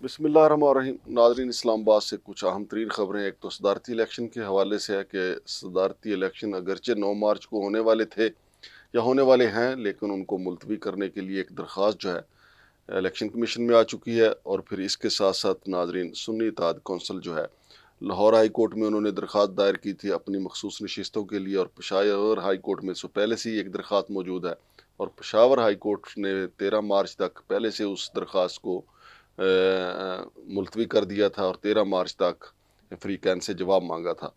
بسم اللہ الرحمن الرحیم ناظرین، اسلام آباد سے کچھ اہم ترین خبریں۔ ایک تو صدارتی الیکشن کے حوالے سے ہے کہ صدارتی الیکشن اگرچہ 9 مارچ کو ہونے والے تھے یا ہونے والے ہیں، لیکن ان کو ملتوی کرنے کے لیے ایک درخواست جو ہے الیکشن کمیشن میں آ چکی ہے۔ اور پھر اس کے ساتھ ساتھ ناظرین، سنی اتحاد کونسل جو ہے لاہور ہائی کورٹ میں انہوں نے درخواست دائر کی تھی اپنی مخصوص نشستوں کے لیے، اور پشاور ہائی کورٹ میں سے پہلے سے ہی ایک درخواست موجود ہے، اور پشاور ہائی کورٹ نے 13 مارچ تک پہلے سے اس درخواست کو ملتوی کر دیا تھا، اور 13 مارچ تک فری کین سے جواب مانگا تھا۔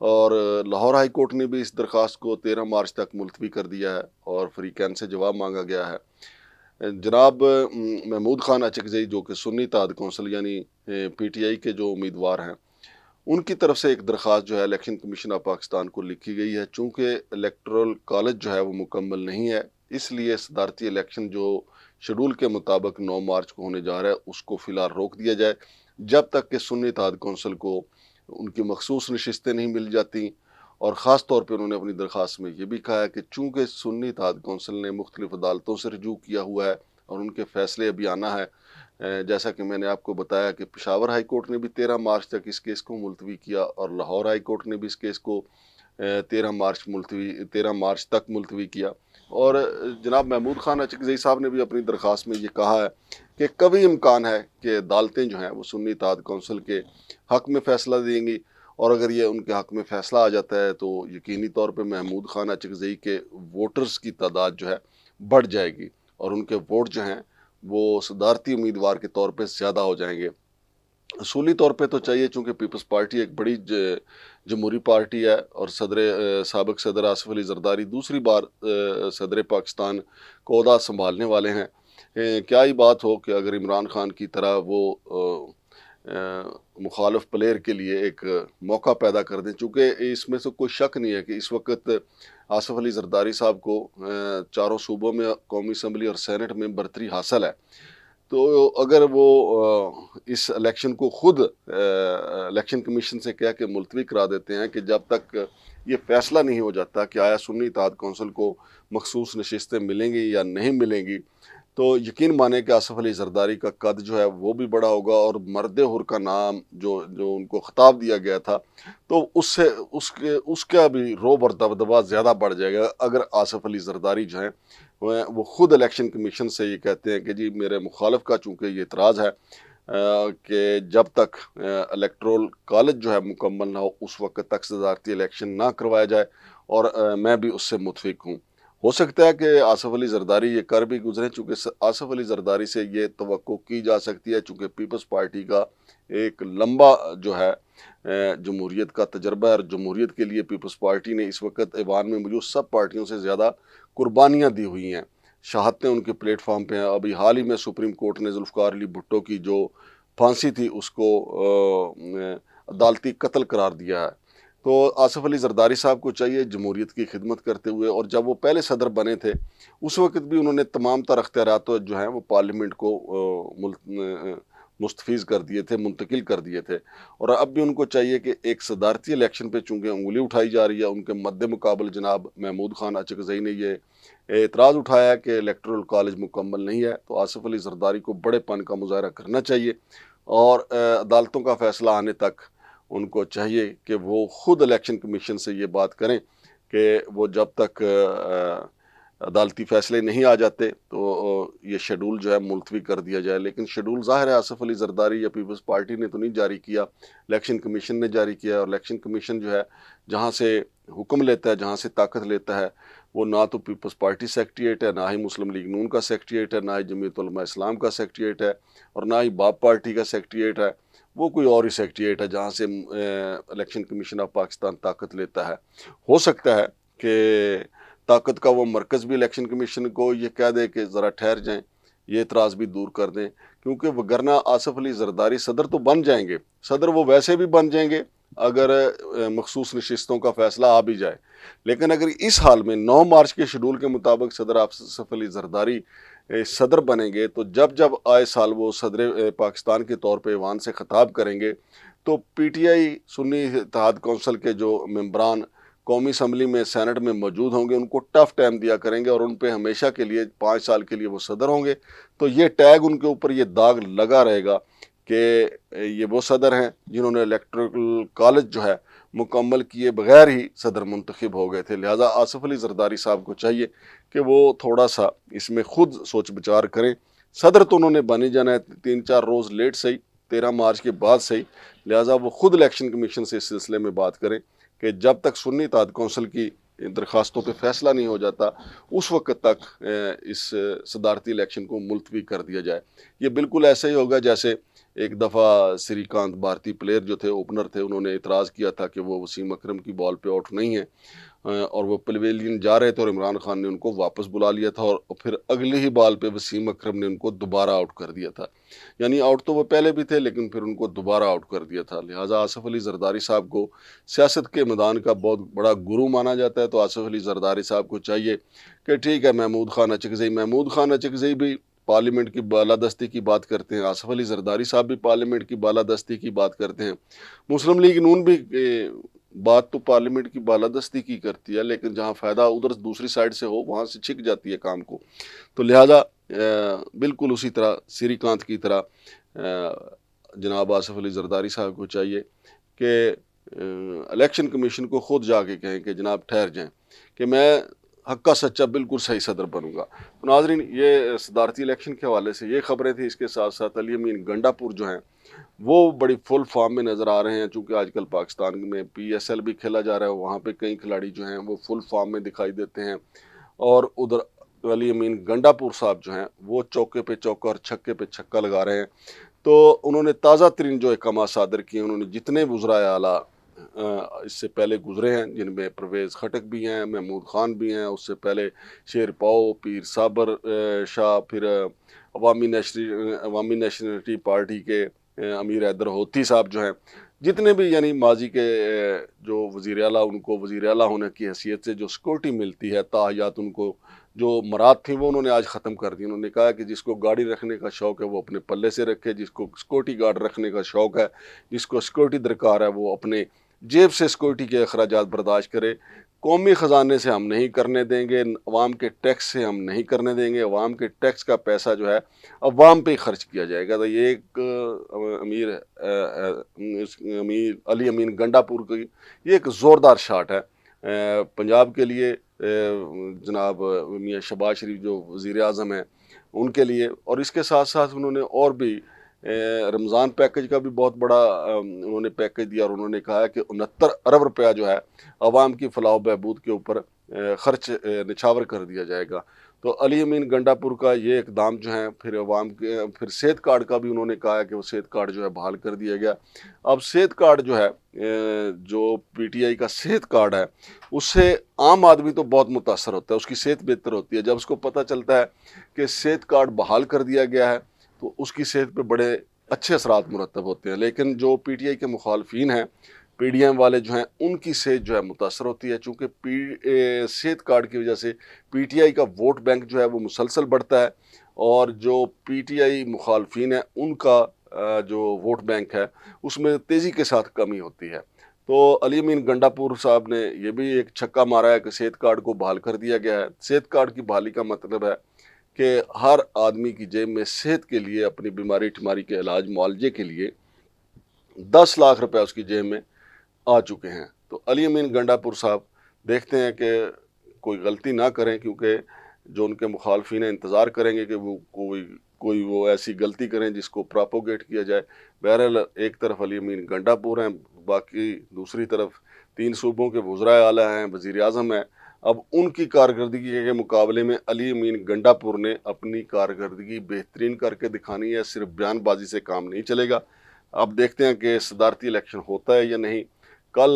اور لاہور ہائی کورٹ نے بھی اس درخواست کو 13 مارچ تک ملتوی کر دیا ہے اور فری کین سے جواب مانگا گیا ہے۔ جناب محمود خان اچکزئی جو کہ سنی اتحاد کونسل یعنی پی ٹی آئی کے جو امیدوار ہیں، ان کی طرف سے ایک درخواست جو ہے الیکشن کمیشن آف پاکستان کو لکھی گئی ہے۔ چونکہ الیکٹورل کالج جو ہے وہ مکمل نہیں ہے، اس لیے صدارتی الیکشن جو شیڈول کے مطابق 9 مارچ کو ہونے جا رہا ہے اس کو فی الحال روک دیا جائے، جب تک کہ سنی اتحاد کونسل کو ان کی مخصوص نشستیں نہیں مل جاتی۔ اور خاص طور پہ انہوں نے اپنی درخواست میں یہ بھی کہا ہے کہ چونکہ سنی اتحاد کونسل نے مختلف عدالتوں سے رجوع کیا ہوا ہے اور ان کے فیصلے ابھی آنا ہے، جیسا کہ میں نے آپ کو بتایا کہ پشاور ہائی کورٹ نے بھی 13 مارچ تک اس کیس کو ملتوی کیا، اور لاہور ہائی کورٹ نے بھی اس کیس کو 13 مارچ تک ملتوی کیا۔ اور جناب محمود خان اچکزئی صاحب نے بھی اپنی درخواست میں یہ کہا ہے کہ کبھی امکان ہے کہ عدالتیں جو ہیں وہ سنی اتحاد کونسل کے حق میں فیصلہ دیں گی، اور اگر یہ ان کے حق میں فیصلہ آ جاتا ہے تو یقینی طور پہ محمود خان اچکزئی کے ووٹرز کی تعداد جو ہے بڑھ جائے گی، اور ان کے ووٹ جو ہیں وہ صدارتی امیدوار کے طور پہ زیادہ ہو جائیں گے۔ اصولی طور پہ تو چاہیے، چونکہ پیپلز پارٹی ایک بڑی جمہوری پارٹی ہے، اور سابق صدر آصف علی زرداری دوسری بار صدر پاکستان کو عہدہ سنبھالنے والے ہیں۔ کیا ہی بات ہو کہ اگر عمران خان کی طرح وہ مخالف پلیئر کے لیے ایک موقع پیدا کر دیں، چونکہ اس میں سے کوئی شک نہیں ہے کہ اس وقت آصف علی زرداری صاحب کو چاروں صوبوں میں قومی اسمبلی اور سینٹ میں برتری حاصل ہے۔ تو اگر وہ اس الیکشن کو خود الیکشن کمیشن سے کہہ کے ملتوی کرا دیتے ہیں کہ جب تک یہ فیصلہ نہیں ہو جاتا کہ آیا سنی اتحاد کونسل کو مخصوص نشستیں ملیں گی یا نہیں ملیں گی، تو یقین مانے کہ آصف علی زرداری کا قد جو ہے وہ بھی بڑا ہوگا، اور مرد حر کا نام جو ان کو خطاب دیا گیا تھا، تو اس کا بھی روب اور دبدبہ زیادہ بڑھ جائے گا اگر آصف علی زرداری جو ہیں وہ خود الیکشن کمیشن سے یہ کہتے ہیں کہ جی میرے مخالف کا چونکہ یہ اعتراض ہے کہ جب تک الیکٹورل کالج جو ہے مکمل نہ ہو اس وقت تک صدارتی الیکشن نہ کروایا جائے، اور میں بھی اس سے متفق ہوں۔ ہو سکتا ہے کہ آصف علی زرداری یہ کر بھی گزرے، چونکہ آصف علی زرداری سے یہ توقع کی جا سکتی ہے، چونکہ پیپلز پارٹی کا ایک لمبا جو ہے جمہوریت کا تجربہ ہے، اور جمہوریت کے لیے پیپلز پارٹی نے اس وقت ایوان میں موجود سب پارٹیوں سے زیادہ قربانیاں دی ہوئی ہیں، شہادتیں ان کے پلیٹ فارم پہ ہیں۔ ابھی حال ہی میں سپریم کورٹ نے ذوالفقار علی بھٹو کی جو پھانسی تھی اس کو عدالتی قتل قرار دیا ہے۔ تو آصف علی زرداری صاحب کو چاہیے جمہوریت کی خدمت کرتے ہوئے، اور جب وہ پہلے صدر بنے تھے اس وقت بھی انہوں نے تمام تر اختیارات جو ہیں وہ پارلیمنٹ کو مستفیض کر دیے تھے، منتقل کر دیے تھے، اور اب بھی ان کو چاہیے کہ ایک صدارتی الیکشن پہ چونکہ انگلی اٹھائی جا رہی ہے، ان کے مد مقابل جناب محمود خان اچکزئی نے یہ اعتراض اٹھایا ہے کہ الیکٹورل کالج مکمل نہیں ہے، تو آصف علی زرداری کو بڑے پن کا مظاہرہ کرنا چاہیے، اور عدالتوں کا فیصلہ آنے تک ان کو چاہیے کہ وہ خود الیکشن کمیشن سے یہ بات کریں کہ وہ جب تک عدالتی فیصلے نہیں آ جاتے تو یہ شیڈول جو ہے ملتوی کر دیا جائے۔ لیکن شیڈول ظاہر ہے آصف علی زرداری یا پیپلز پارٹی نے تو نہیں جاری کیا، الیکشن کمیشن نے جاری کیا، اور الیکشن کمیشن جو ہے جہاں سے حکم لیتا ہے، جہاں سے طاقت لیتا ہے، وہ نہ تو پیپلز پارٹی سیکریٹریٹ ہے، نہ ہی مسلم لیگ نون کا سیکریٹریٹ ہے، نہ ہی جمعیت علماء اسلام کا سیکریٹریٹ ہے، اور نہ ہی باپ پارٹی کا سیکریٹریٹ ہے، وہ کوئی اور ہی سیکریٹریٹ ہے جہاں سے الیکشن کمیشن آف پاکستان طاقت لیتا ہے۔ ہو سکتا ہے کہ طاقت کا وہ مرکز بھی الیکشن کمیشن کو یہ کہہ دے کہ ذرا ٹھہر جائیں، یہ اعتراض بھی دور کر دیں، کیونکہ وگرنہ آصف علی زرداری صدر تو بن جائیں گے، صدر وہ ویسے بھی بن جائیں گے اگر مخصوص نشستوں کا فیصلہ آ بھی جائے، لیکن اگر اس حال میں 9 مارچ کے شیڈول کے مطابق صدر آصف علی زرداری صدر بنیں گے، تو جب آئے سال وہ صدر پاکستان کے طور پہ ایوان سے خطاب کریں گے، تو پی ٹی آئی سنی اتحاد کونسل کے جو ممبران قومی اسمبلی میں سینٹ میں موجود ہوں گے ان کو ٹف ٹائم دیا کریں گے، اور ان پہ ہمیشہ کے لیے 5 سال کے لیے وہ صدر ہوں گے، تو یہ ٹیگ ان کے اوپر یہ داغ لگا رہے گا کہ یہ وہ صدر ہیں جنہوں نے الیکٹورل کالج جو ہے مکمل کیے بغیر ہی صدر منتخب ہو گئے تھے، لہٰذا آصف علی زرداری صاحب کو چاہیے کہ وہ تھوڑا سا اس میں خود سوچ بچار کریں۔ صدر تو انہوں نے بن ہی جانا ہے، 3-4 روز لیٹ صحیح، 13 مارچ کے بعد صحیح، لہٰذا وہ خود الیکشن کمیشن سے اس سلسلے میں بات کریں کہ جب تک سنی اتحاد کونسل کی درخواستوں پہ فیصلہ نہیں ہو جاتا اس وقت تک اس صدارتی الیکشن کو ملتوی کر دیا جائے۔ یہ بالکل ایسا ہی ہوگا جیسے ایک دفعہ سری کانت بھارتی پلیئر جو تھے، اوپنر تھے، انہوں نے اعتراض کیا تھا کہ وہ وسیم اکرم کی بال پہ آؤٹ نہیں ہے، اور وہ پویلین جا رہے تھے اور عمران خان نے ان کو واپس بلا لیا تھا، اور پھر اگلی ہی بال پہ وسیم اکرم نے ان کو دوبارہ آؤٹ کر دیا تھا۔ یعنی آؤٹ تو وہ پہلے بھی تھے لیکن پھر ان کو دوبارہ آؤٹ کر دیا تھا۔ لہٰذا آصف علی زرداری صاحب کو سیاست کے میدان کا بہت بڑا گرو مانا جاتا ہے، تو آصف علی زرداری صاحب کو چاہیے کہ ٹھیک ہے، محمود خان اچکزئی بھی پارلیمنٹ کی بالادستی کی بات کرتے ہیں، آصف علی زرداری صاحب بھی پارلیمنٹ کی بالادستی کی بات کرتے ہیں، مسلم لیگ نون بھی بات تو پارلیمنٹ کی بالادستی کی کرتی ہے، لیکن جہاں فائدہ ادھر دوسری سائڈ سے ہو وہاں سے چھک جاتی ہے کام کو۔ تو لہٰذا بالکل اسی طرح سری کانت کی طرح جناب آصف علی زرداری صاحب کو چاہیے کہ الیکشن کمیشن کو خود جا کے کہیں کہ جناب ٹھہر جائیں کہ میں حقہ سچا بالکل صحیح صدر بنوں گا۔ ناظرین، یہ صدارتی الیکشن کے حوالے سے یہ خبریں تھیں۔ اس کے ساتھ ساتھ علی امین گنڈا پور جو ہیں وہ بڑی فل فارم میں نظر آ رہے ہیں، چونکہ آج کل پاکستان میں PSL بھی کھیلا جا رہا ہے، وہاں پہ کئی کھلاڑی جو ہیں وہ فل فارم میں دکھائی دیتے ہیں، اور ادھر علی امین گنڈا پور صاحب جو ہیں وہ چوکے پہ چوکا اور چھکے پہ چھکا لگا رہے ہیں۔ تو انہوں نے تازہ ترین جو احکامات صادر کیے، انہوں نے جتنے وزرائے اعلیٰ اس سے پہلے گزرے ہیں، جن میں پرویز خٹک بھی ہیں، محمود خان بھی ہیں، اس سے پہلے شیر پاؤ، پیر صابر شاہ، پھر عوامی نیشنلٹی پارٹی کے امیر حیدر ہوتی صاحب جو ہیں، جتنے بھی یعنی ماضی کے جو وزیر اعلیٰ، ان کو وزیر اعلیٰ ہونے کی حیثیت سے جو سیکورٹی ملتی ہے تاحیات، ان کو جو مراد تھیں وہ انہوں نے آج ختم کر دی۔ انہوں نے کہا کہ جس کو گاڑی رکھنے کا شوق ہے وہ اپنے پلے سے رکھے، جس کو سیکورٹی گارڈ رکھنے کا شوق ہے، جس کو سیکورٹی درکار ہے، وہ اپنے جیب سے سیکورٹی کے اخراجات برداشت کرے۔ قومی خزانے سے ہم نہیں کرنے دیں گے، عوام کے ٹیکس سے ہم نہیں کرنے دیں گے، عوام کے ٹیکس کا پیسہ جو ہے عوام پہ ہی خرچ کیا جائے گا۔ تو یہ ایک امیر علی امین گنڈا پور کی یہ ایک زوردار شاٹ ہے پنجاب کے لیے، جناب میاں شہباز شریف جو وزیر اعظم ہیں ان کے لیے، اور اس کے ساتھ ساتھ انہوں نے اور بھی رمضان پیکج کا بھی بہت بڑا انہوں نے پیکج دیا، اور انہوں نے کہا ہے کہ 69 ارب روپیہ جو ہے عوام کی فلاح و بہبود کے اوپر خرچ نچھاور کر دیا جائے گا۔ تو علی امین گنڈا پور کا یہ اقدام جو ہے، پھر عوام کے پھر صحت کارڈ کا بھی انہوں نے کہا ہے کہ وہ صحت کارڈ جو ہے بحال کر دیا گیا۔ اب صحت کارڈ جو ہے، جو PTI کا صحت کارڈ ہے، اس سے عام آدمی تو بہت متاثر ہوتا ہے، اس کی صحت بہتر ہوتی ہے۔ جب اس کو پتہ چلتا ہے کہ صحت کارڈ بحال کر دیا گیا ہے تو اس کی صحت پہ بڑے اچھے اثرات مرتب ہوتے ہیں، لیکن جو PTI کے مخالفین ہیں، PDM والے جو ہیں، ان کی صحت جو ہے متاثر ہوتی ہے، چونکہ صحت کارڈ کی وجہ سے PTI کا ووٹ بینک جو ہے وہ مسلسل بڑھتا ہے، اور جو PTI مخالفین ہیں ان کا جو ووٹ بینک ہے اس میں تیزی کے ساتھ کمی ہوتی ہے۔ تو علی امین گنڈا پور صاحب نے یہ بھی ایک چھکا مارا ہے کہ صحت کارڈ کو بحال کر دیا گیا ہے۔ صحت کارڈ کی بحالی کا مطلب ہے کہ ہر آدمی کی جیب میں صحت کے لیے، اپنی بیماری ٹھماری کے علاج معالجے کے لیے 10 لاکھ روپے اس کی جیب میں آ چکے ہیں۔ تو علی امین گنڈا پور صاحب دیکھتے ہیں کہ کوئی غلطی نہ کریں، کیونکہ جو ان کے مخالفین ہیں انتظار کریں گے کہ وہ کوئی وہ ایسی غلطی کریں جس کو پراپوگیٹ کیا جائے۔ بہرحال ایک طرف علی امین گنڈا پور ہیں، باقی دوسری طرف 3 صوبوں کے وزرائے اعلیٰ ہیں، وزیر اعظم ہیں۔ اب ان کی کارکردگی کے مقابلے میں علی امین گنڈا پور نے اپنی کارکردگی بہترین کر کے دکھانی ہے، صرف بیان بازی سے کام نہیں چلے گا۔ اب دیکھتے ہیں کہ صدارتی الیکشن ہوتا ہے یا نہیں۔ کل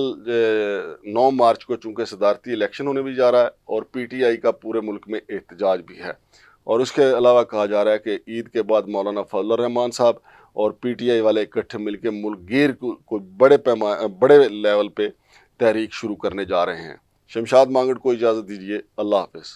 9 مارچ کو چونکہ صدارتی الیکشن ہونے بھی جا رہا ہے، اور PTI کا پورے ملک میں احتجاج بھی ہے، اور اس کے علاوہ کہا جا رہا ہے کہ عید کے بعد مولانا فضل الرحمان صاحب اور PTI والے اکٹھے مل کے ملک گیر کو بڑے لیول پہ تحریک شروع کرنے جا رہے ہیں۔ شمشاد مانگڑ کو اجازت دیجیے، اللہ حافظ۔